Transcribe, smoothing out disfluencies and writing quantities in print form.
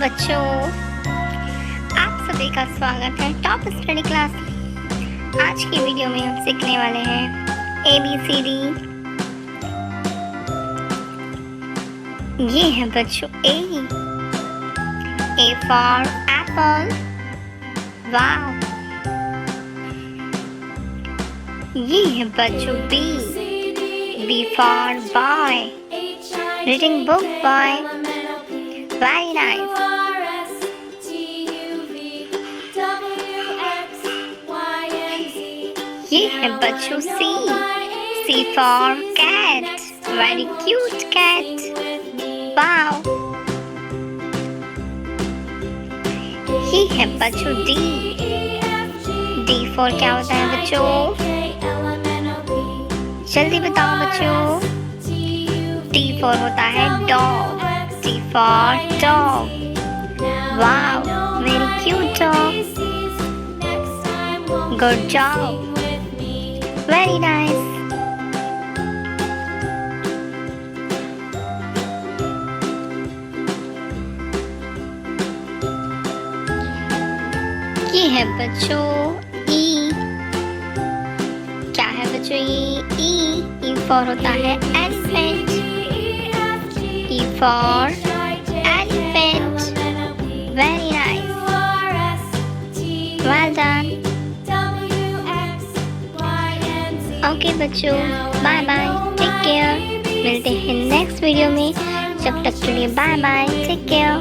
बच्चों, आप सभी का स्वागत है टॉप स्टडी क्लास। आज की वीडियो में हम सीखने वाले हैं ABCD। ये है बच्चों A for apple, वाव। ये है बच्चों B for boy, reading book boy, very nice। ये है बच्चों C for cat, very cute cat, wow। ये है बच्चों D for क्या होता है बच्चों? जल्दी बताओ बच्चों। D for होता है dog, D for dog, wow, very cute dog, good job, very nice। ये है बच्चों E, क्या है बच्चों ये E for होता है elephant, E for elephant, very nice, well done। Okay बच्चों, बाय बाय, टेक केयर। मिलते हैं नेक्स्ट वीडियो में, जब तक के लिए बाय बाय, टेक केयर।